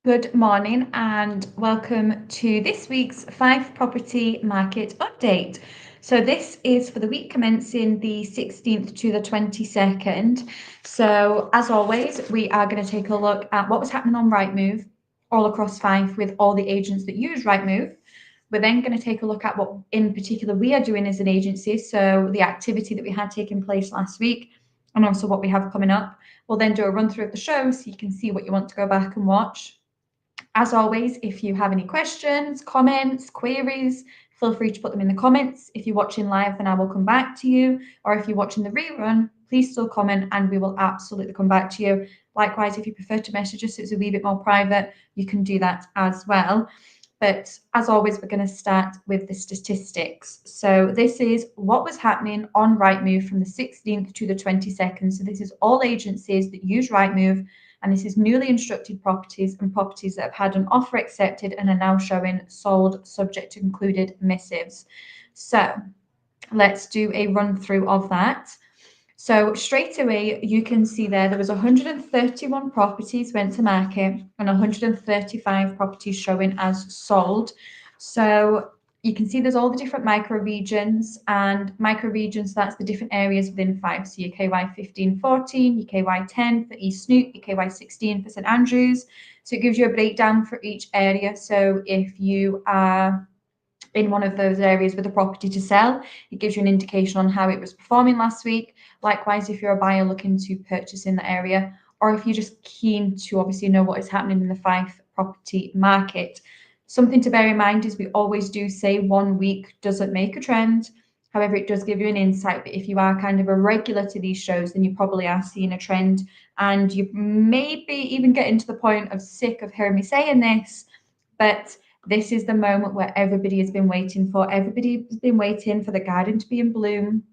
Good morning and welcome to this week's Fife Property Market Update. So this is for the week commencing the 16th to the 22nd. So as always, we are going to take a look at what was happening on Rightmove all across Fife with all the agents that use Rightmove. We're then going to take a look at what in particular we are doing as an agency. So the activity that we had taken place last week and also what we have coming up. We'll then do a run through of the show so you can see what you want to go back and watch. As always, if you have any questions, comments, queries, feel free to put them in the comments. If you're watching live, then I will come back to you. Or if you're watching the rerun, please still comment and we will absolutely come back to you. Likewise, if you prefer to message us, so it's a wee bit more private, you can do that as well. But as always, we're going to start with the statistics. So this is what was happening on Rightmove from the 16th to the 22nd. So this is all agencies that use Rightmove, and this is newly instructed properties and properties that have had an offer accepted and are now showing sold subject to concluded missives. So let's do a run through of that. So straight away, you can see there was 131 properties went to market and 135 properties showing as sold. So you can see there's all the different micro regions, and micro regions, that's the different areas within Fife. So your KY 15, 14, your KY 10 for East Snoop, your KY 16 for St Andrews. So it gives you a breakdown for each area. So if you are in one of those areas with a property to sell, it gives you an indication on how it was performing last week. Likewise, if you're a buyer looking to purchase in the area, or if you're just keen to obviously know what is happening in the Fife property market. Something to bear in mind is we always do say 1 week doesn't make a trend. However, it does give you an insight. But if you are kind of a regular to these shows, then you probably are seeing a trend, and you maybe even getting to the point of sick of hearing me saying this, but this is the moment where everybody has been waiting for. Everybody has been waiting for the garden to be in bloom.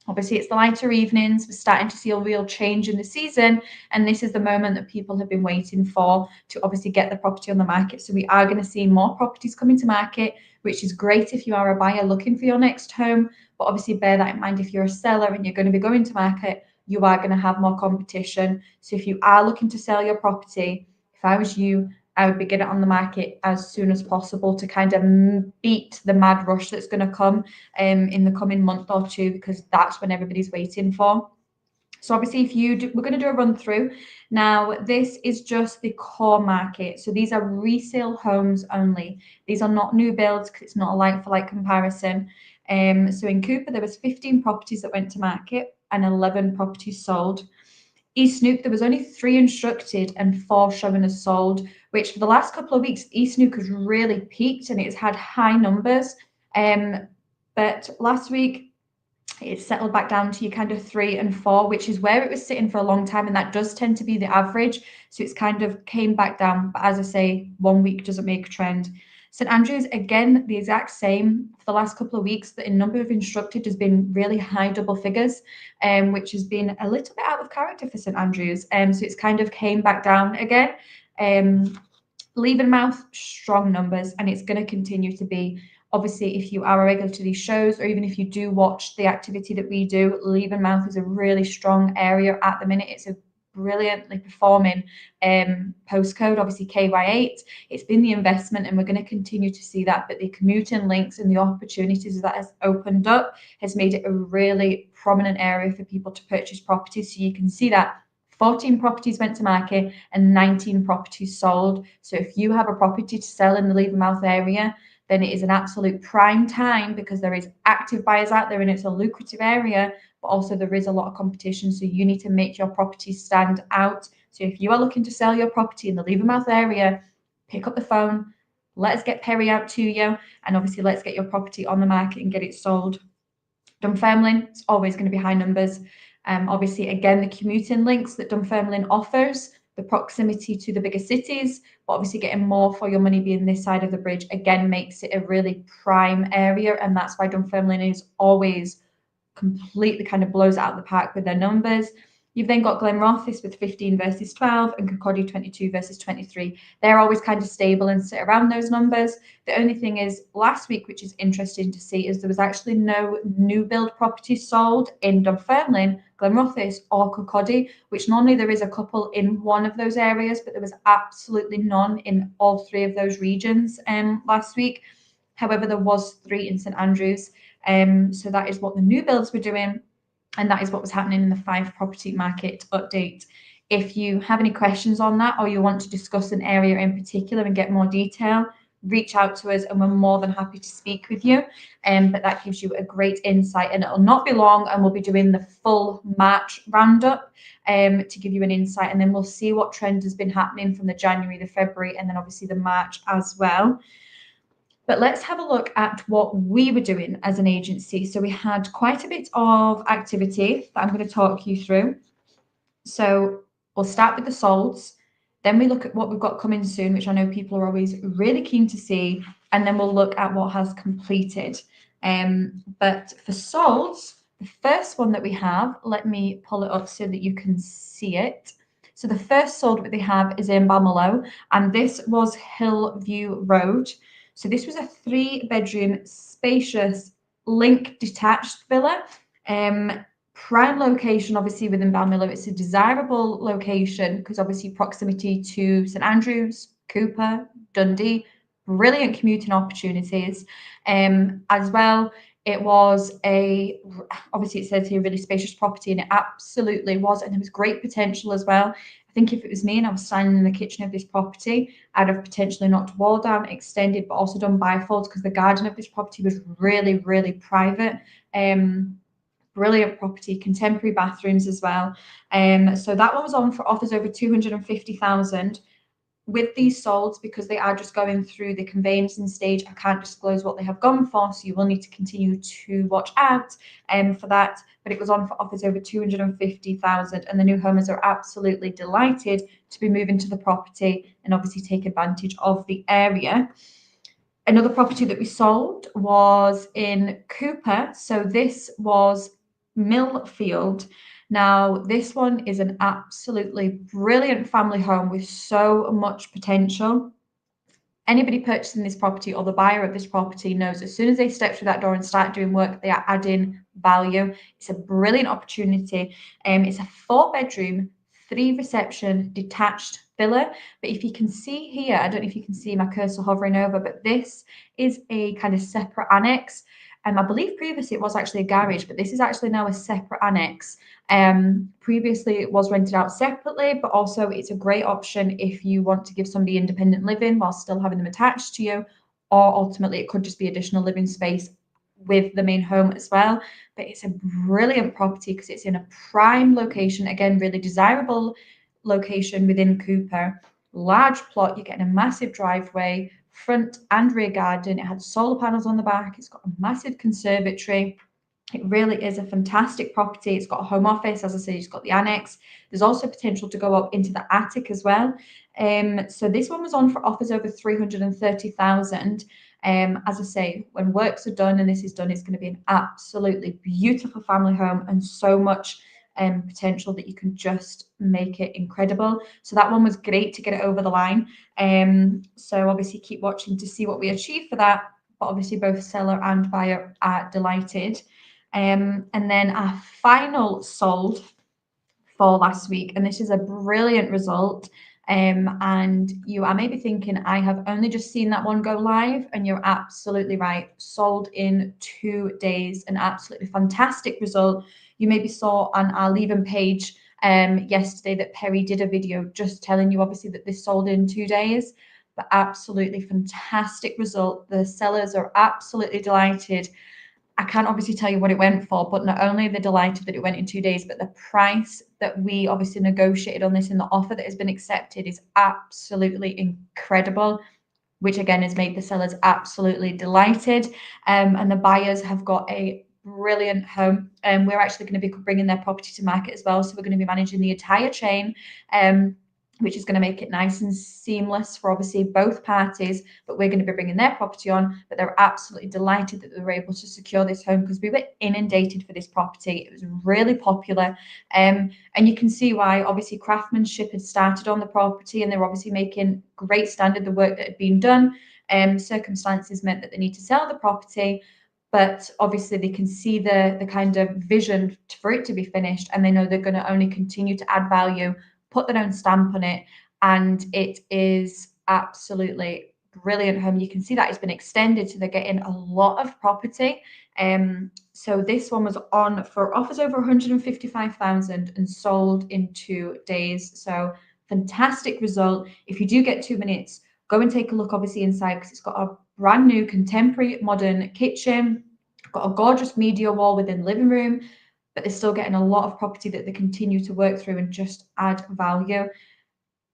Obviously, it's the lighter evenings. We're starting to see a real change in the season, and this is the moment that people have been waiting for to obviously get the property on the market. So we are going to see more properties coming to market, which is great if you are a buyer looking for your next home. But obviously, bear that in mind if you're a seller and you're going to be going to market, you are going to have more competition. So if you are looking to sell your property, if I was you, I would be getting it on the market as soon as possible to kind of beat the mad rush that's going to come in the coming month or two, because that's when everybody's waiting for. So obviously, we're going to do a run through. Now, this is just the core market. So these are resale homes only. These are not new builds because it's not a like-for-like comparison. So in Cooper, there was 15 properties that went to market and 11 properties sold. East Snook, there was only 3 instructed and 4 showing as sold, which for the last couple of weeks, East Snook has really peaked and it's had high numbers. But last week, it's settled back down to your kind of 3 and 4, which is where it was sitting for a long time, and that does tend to be the average. So it's kind of came back down. But as I say, 1 week doesn't make a trend. St Andrews, again, the exact same for the last couple of weeks. The number of instructed has been really high double figures, which has been a little bit out of character for St Andrews. So it's kind of came back down again. Leavenmouth, strong numbers, and it's going to continue to be. Obviously, if you are a regular to these shows, or even if you do watch the activity that we do, Leavenmouth is a really strong area at the minute. It's a brilliantly performing postcode, obviously KY8. It's been the investment, and we're going to continue to see that. But the commuting links and the opportunities that has opened up has made it a really prominent area for people to purchase properties. So you can see that 14 properties went to market and 19 properties sold. So if you have a property to sell in the Leavenmouth area, then it is an absolute prime time, because there is active buyers out there and it's a lucrative area, but also there is a lot of competition. So you need to make your property stand out. So if you are looking to sell your property in the Leavenmouth area, pick up the phone, let us get Perry out to you, and obviously let's get your property on the market and get it sold. Dunfermline, it's always going to be high numbers. Obviously, again, the commuting links that Dunfermline offers, the proximity to the bigger cities, but obviously getting more for your money being this side of the bridge, again, makes it a really prime area. And that's why Dunfermline is always completely kind of blows out of the park with their numbers. You've then got Glenrothes with 15 versus 12 and Kirkcaldy 22 versus 23. They're always kind of stable and sit around those numbers. The only thing is last week, which is interesting to see, is there was actually no new build properties sold in Dunfermline, Glenrothes or Kirkcaldy, which normally there is a couple in one of those areas, but there was absolutely none in all three of those regions last week. However, there was 3 in St Andrews. So that is what the new builds were doing. And that is what was happening in the Fife property market update. If you have any questions on that or you want to discuss an area in particular and get more detail, reach out to us and we're more than happy to speak with you. But that gives you a great insight and it'll not be long and we'll be doing the full March roundup to give you an insight, and then we'll see what trend has been happening from the January, the February, and then obviously the March as well. But let's have a look at what we were doing as an agency. So we had quite a bit of activity that I'm going to talk you through. So we'll start with the solds. Then we look at what we've got coming soon, which I know people are always really keen to see. And then we'll look at what has completed. But for solds, the first one that we have, let me pull it up so that you can see it. So the first sold that they have is in Balmerlow, and this was Hillview Road. So this was a 3-bedroom, spacious, link detached villa. Prime location, obviously within Balmerlow. It's a desirable location because obviously proximity to St Andrews, Cooper, Dundee, brilliant commuting opportunities. As well, it was obviously it says here really spacious property, and it absolutely was, and there was great potential as well. I think if it was me and I was standing in the kitchen of this property, I'd have potentially knocked wall down, extended, but also done bifolds because the garden of this property was really, really private. Brilliant property, contemporary bathrooms as well. So that one was on for offers over 250,000. With these solds, because they are just going through the conveyancing stage, I can't disclose what they have gone for, so you will need to continue to watch out for that. But it was on for offers over 250,000, and the new homeowners are absolutely delighted to be moving to the property and obviously take advantage of the area. Another property that we sold was in Cooper. So this was Millfield. Now, this one is an absolutely brilliant family home with so much potential. Anybody purchasing this property or the buyer of this property knows as soon as they step through that door and start doing work, they are adding value. It's a brilliant opportunity. It's a 4-bedroom, 3-reception detached villa. But if you can see here, I don't know if you can see my cursor hovering over, but this is a kind of separate annex. I believe previously it was actually a garage, but this is actually now a separate annex. Previously it was rented out separately, but also it's a great option if you want to give somebody independent living while still having them attached to you, or ultimately it could just be additional living space with the main home as well. But it's a brilliant property because it's in a prime location, again, really desirable location within Cooper. Large plot, you're getting a massive driveway, front and rear garden. It had solar panels on the back. It's got a massive conservatory. It really is a fantastic property. It's got a home office, as I said, it's got the annex. There's also potential to go up into the attic as well. So this one was on for offers over 330,000. As I say, when works are done and this is done, it's going to be an absolutely beautiful family home and so much potential that you can just make it incredible. So that one was great to get it over the line. So obviously keep watching to see what we achieve for that. But obviously both seller and buyer are delighted. And then our final sold for last week, and this is a brilliant result. And you are maybe thinking, I have only just seen that one go live, and you're absolutely right. Sold in 2 days, an absolutely fantastic result. You maybe saw on our leaving page yesterday that Perry did a video just telling you obviously that this sold in 2 days, but absolutely fantastic result. The sellers are absolutely delighted. I can't obviously tell you what it went for, but not only are they delighted that it went in 2 days, but the price that we obviously negotiated on this in the offer that has been accepted is absolutely incredible, which again has made the sellers absolutely delighted. And the buyers have got a brilliant home. We're actually going to be bringing their property to market as well. So we're going to be managing the entire chain. which is going to make it nice and seamless for obviously both parties. But we're going to be bringing their property on. But they're absolutely delighted that they were able to secure this home because we were inundated for this property. It was really popular. And you can see why. Obviously, craftsmanship had started on the property, and they were obviously making great standard the work that had been done. Circumstances meant that they need to sell the property, but obviously they can see the kind of vision for it to be finished, and they know they're going to only continue to add value, put their own stamp on it, and it is absolutely brilliant home. You can see that it's been extended, so they're getting a lot of property. So this one was on for offers over 155,000 and sold in 2 days. So fantastic result. If you do get 2 minutes, go and take a look obviously inside, because it's got a brand new contemporary modern kitchen, got a gorgeous media wall within the living room, but they're still getting a lot of property that they continue to work through and just add value.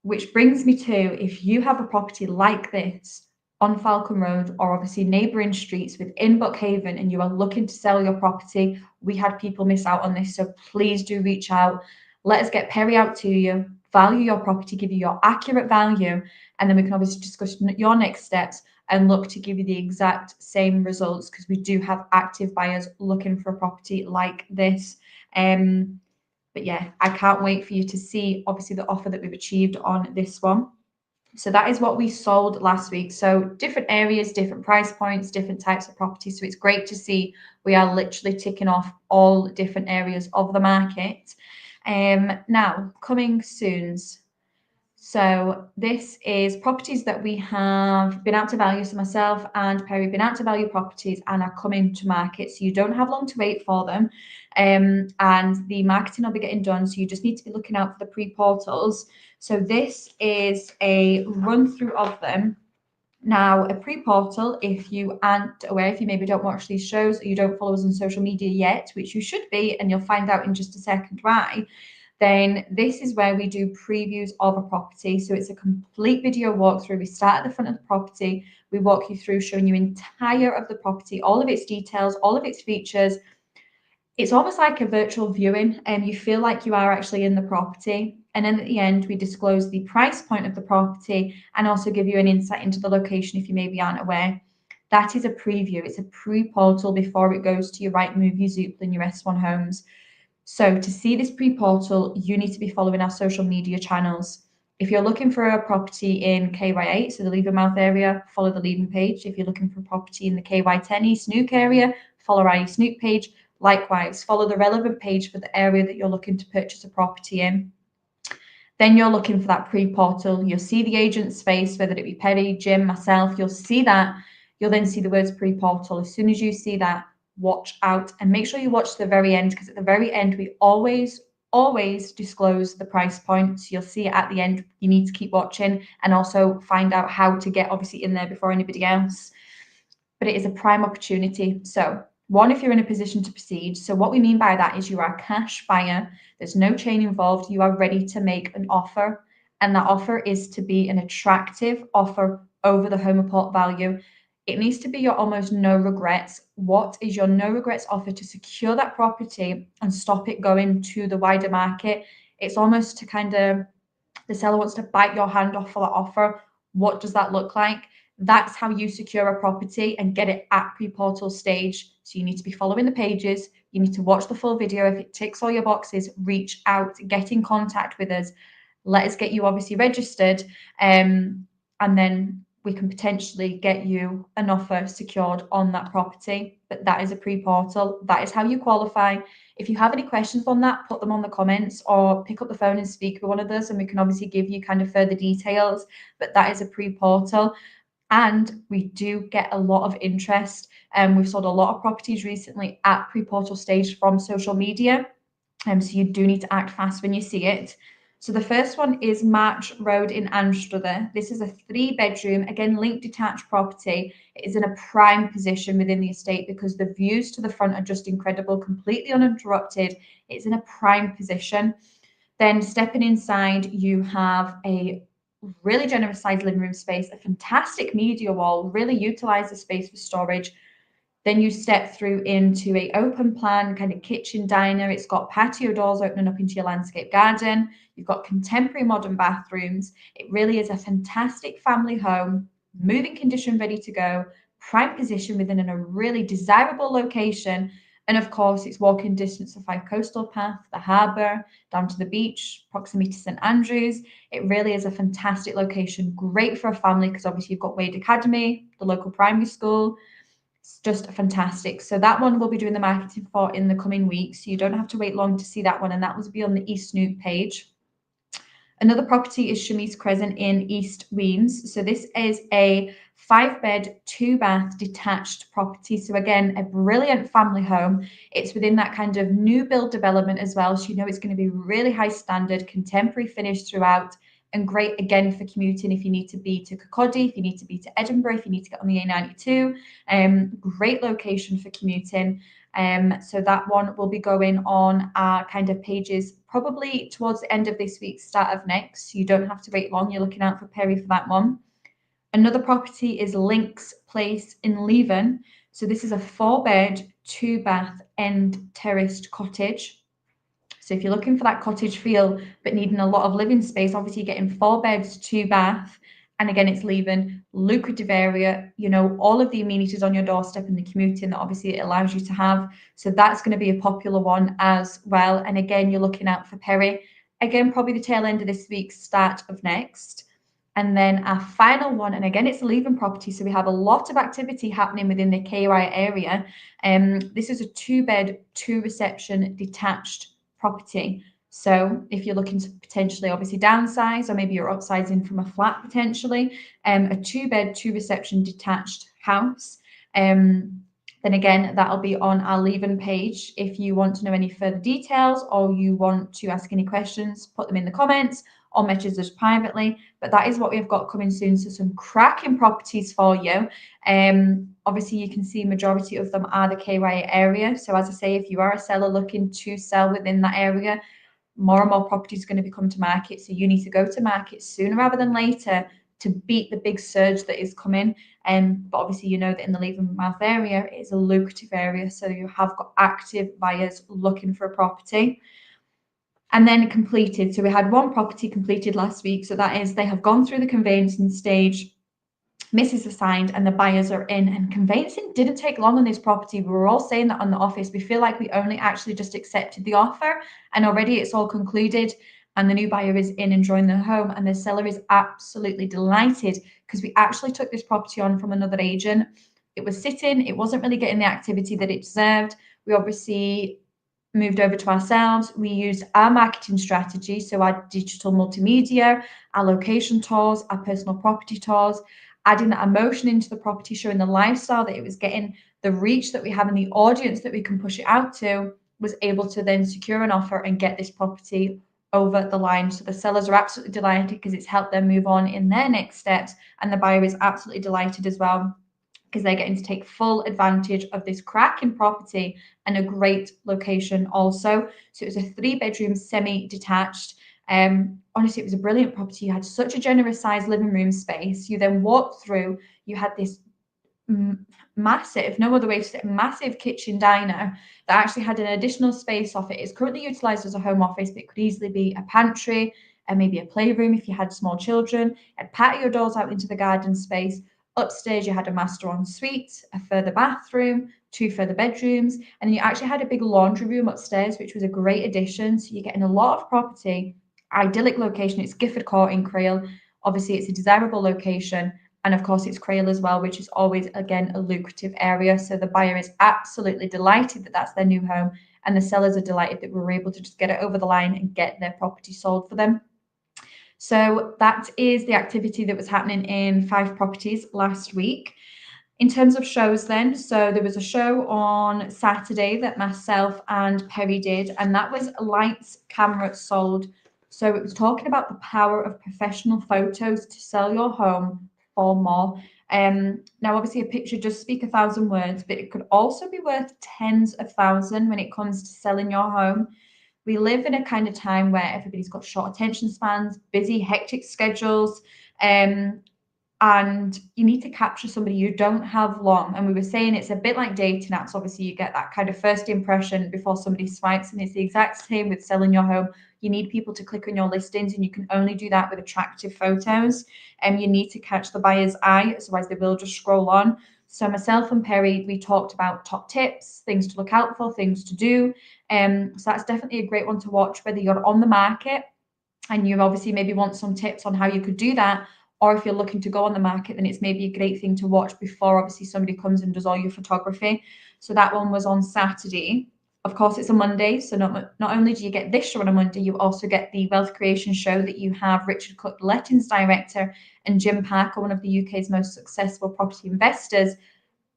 Which brings me to, if you have a property like this on Falcon Road or obviously neighbouring streets within Buckhaven and you are looking to sell your property, we had people miss out on this, so please do reach out. Let us get Perry out to you, value your property, give you your accurate value, and then we can obviously discuss your next steps and look to give you the exact same results, because we do have active buyers looking for a property like this. But yeah, I can't wait for you to see obviously the offer that we've achieved on this one. So that is what we sold last week. So different areas, different price points, different types of properties. So it's great to see we are literally ticking off all different areas of the market. Now, coming soons. So this is properties that we have been out to value. So myself and Perry have been out to value properties and are coming to market. So you don't have long to wait for them. And the marketing will be getting done. So you just need to be looking out for the pre-portals. So this is a run through of them. Now, a pre-portal, if you aren't aware, if you maybe don't watch these shows or you don't follow us on social media yet, which you should be, and you'll find out in just a second why, then this is where we do previews of a property. So it's a complete video walkthrough. We start at the front of the property, we walk you through showing you entire of the property, all of its details, all of its features. It's almost like a virtual viewing, and you feel like you are actually in the property. And then at the end, we disclose the price point of the property and also give you an insight into the location if you maybe aren't aware. That is a preview. It's a pre-portal before it goes to your Rightmove, your Zoopla, and your S1 Homes. So to see this pre-portal, you need to be following our social media channels. If you're looking for a property in KY8, so the Levermouth area, follow the Leven page. If you're looking for a property in the KY10 East Neuk area, follow our East Neuk page. Likewise, follow the relevant page for the area that you're looking to purchase a property in. Then you're looking for that pre-portal. You'll see the agent's face, whether it be Perry, Jim, myself, you'll see that. You'll then see the words pre-portal. As soon as you see that, watch out and make sure you watch to the very end, because at the very end, we always disclose the price point. So you'll see it at the end. You need to keep watching and also find out how to get obviously in there before anybody else. But it is a prime opportunity. So one, if you're in a position to proceed. So what we mean by that is you are a cash buyer. There's no chain involved. You are ready to make an offer. And that offer is to be an attractive offer over the home report value. It needs to be your almost no regrets. What is your no regrets offer to secure that property and stop it going to the wider market? It's almost to kind of, the seller wants to bite your hand off for that offer. What does that look like? That's how you secure a property and get it at pre-portal stage. So you need to be following the pages. You need to watch the full video. If it ticks all your boxes, reach out, get in contact with us. Let us get you obviously registered. And then we can potentially get you an offer secured on that property. But that is a pre-portal. That is how you qualify. If you have any questions on that, put them on the comments or pick up the phone and speak with one of us, and we can obviously give you kind of further details. But that is a pre-portal. And we do get a lot of interest. And we've sold a lot of properties recently at pre-portal stage from social media. So you do need to act fast when you see it. So the first one is March Road in Anstruther. This is a 3-bedroom, again, linked detached property. It is in a prime position within the estate because the views to the front are just incredible, completely uninterrupted. It's in a prime position. Then stepping inside, you have a really generous sized living room space, a fantastic media wall, really utilize the space for storage. Then you step through into a open plan kind of kitchen diner. It's got patio doors opening up into your landscape garden. You've got contemporary modern bathrooms. It really is a fantastic family home, moving condition, ready to go, prime position within a really desirable location. And of course, it's walking distance to Fife Coastal Path, the harbour, down to the beach, proximity to St Andrews. It really is a fantastic location, great for a family because obviously you've got Wade Academy, the local primary school. It's just fantastic. So that one we'll be doing the marketing for in the coming weeks. So you don't have to wait long to see that one, and that will be on the East Snoop page. Another property is Shamise Crescent in East Weems. So this is a 5-bed, 2-bath detached property. So again, a brilliant family home. It's within that kind of new build development as well. So you know it's going to be really high standard, contemporary finish throughout, and great again for commuting if you need to be to Kirkcaldy, if you need to be to Edinburgh, if you need to get on the A92. Great location for commuting. So that one will be going on our kind of pages probably towards the end of this week, start of next. So you don't have to wait long. You're looking out for Perry for that one. Another property is Links Place in Leven. So this is a 4-bed, 2-bath end terraced cottage. So if you're looking for that cottage feel but needing a lot of living space, obviously you're getting 4 beds, 2-bath. And again, it's Leven, lucrative area, you know, all of the amenities on your doorstep and the commuting that obviously it allows you to have. So that's going to be a popular one as well. And again, you're looking out for Perry. Again, probably the tail end of this week, start of next. And then our final one, and again, it's a Leven property. So we have a lot of activity happening within the KY area. This is a 2-bed, 2-reception detached property. So if you're looking to potentially obviously downsize, or maybe you're upsizing from a flat potentially, a 2-bed, 2-reception detached house. Then again, that'll be on our Leven page. If you want to know any further details or you want to ask any questions, put them in the comments or message us privately. But that is what we've got coming soon. So some cracking properties for you. Obviously, you can see majority of them are the KY area. So as I say, if you are a seller looking to sell within that area, more and more properties are going to be coming to market. So you need to go to market sooner rather than later to beat the big surge that is coming. But obviously, you know that in the Levenmouth area, it is a lucrative area. So you have got active buyers looking for a property. And then completed. So we had one property completed last week. So that is they have gone through the conveyancing stage. Misses are signed and the buyers are in, and conveyancing didn't take long on this property. We were all saying that on the office. We feel like we only actually just accepted the offer and already it's all concluded and the new buyer is in enjoying the home, and the seller is absolutely delighted because we actually took this property on from another agent. It was sitting, it wasn't really getting the activity that it deserved. We obviously moved over to ourselves. We used our marketing strategy, so our digital multimedia, our location tours, our personal property tours, adding that emotion into the property, showing the lifestyle that it was getting, the reach that we have and the audience that we can push it out to, was able to then secure an offer and get this property over the line. So the sellers are absolutely delighted because it's helped them move on in their next steps, and the buyer is absolutely delighted as well because they're getting to take full advantage of this cracking property and a great location also. So it was a 3-bedroom semi-detached. Honestly, it was a brilliant property. You had such a generous sized living room space. You then walked through, you had this massive, no other way to say it, massive kitchen diner that actually had an additional space off it. It's currently utilized as a home office, but it could easily be a pantry and maybe a playroom if you had small children. It had patio doors out into the garden space. Upstairs, you had a master ensuite, a further bathroom, 2 further bedrooms, and then you actually had a big laundry room upstairs, which was a great addition. So you're getting a lot of property, idyllic location. It's Gifford Court in Crail. Obviously, it's a desirable location. And of course, it's Crail as well, which is always, again, a lucrative area. So the buyer is absolutely delighted that that's their new home. And the sellers are delighted that we were able to just get it over the line and get their property sold for them. So that is the activity that was happening in Fife Properties last week. In terms of shows then, so there was a show on Saturday that myself and Perry did, and that was Lights, Camera, Sold. So it was talking about the power of professional photos to sell your home for more. Now, obviously, a picture does speak 1,000 words, but it could also be worth tens of thousands when it comes to selling your home. We live in a kind of time where everybody's got short attention spans, busy, hectic schedules. and you need to capture somebody. You don't have long. And we were saying it's a bit like dating apps. Obviously, you get that kind of first impression before somebody swipes, and it's the exact same with selling your home. You need people to click on your listings, and you can only do that with attractive photos. And you need to catch the buyer's eye, otherwise they will just scroll on. So myself and Perry, we talked about top tips, things to look out for, things to do. So that's definitely a great one to watch, whether you're on the market and you obviously maybe want some tips on how you could do that, or if you're looking to go on the market, then it's maybe a great thing to watch before obviously somebody comes and does all your photography. So that one was on Saturday. Of course, it's a Monday, so not only do you get this show on a Monday, you also get the wealth creation show that you have Richard Cook, the lettings director, and Jim Parker, one of the UK's most successful property investors,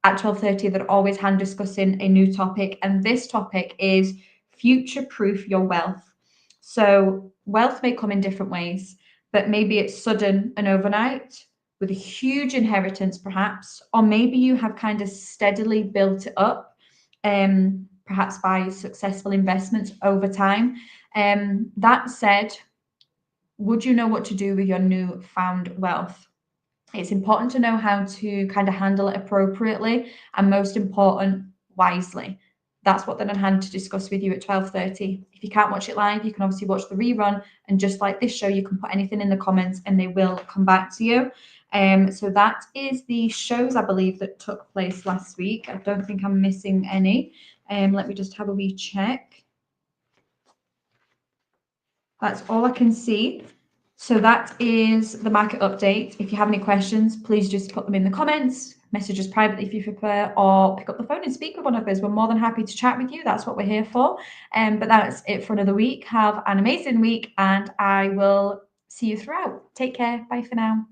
at 12:30. They're always hand discussing a new topic, and this topic is future proof your wealth. So wealth may come in different ways, but maybe it's sudden and overnight with a huge inheritance perhaps, or maybe you have kind of steadily built it up, perhaps by successful investments over time. That said, would you know what to do with your new found wealth? It's important to know how to kind of handle it appropriately, and most important, wisely. That's what they're on hand to discuss with you at 12:30. If you can't watch it live, you can obviously watch the rerun, and just like this show, you can put anything in the comments and they will come back to you. So that is the shows, I believe, that took place last week. I don't think I'm missing any. Let me just have a wee check. That's all I can see. So that is the market update. If you have any questions, please just put them in the comments, message us privately if you prefer, or pick up the phone and speak with one of us. We're more than happy to chat with you. That's what we're here for. But that's it for another week. Have an amazing week, and I will see you throughout. Take care. Bye for now.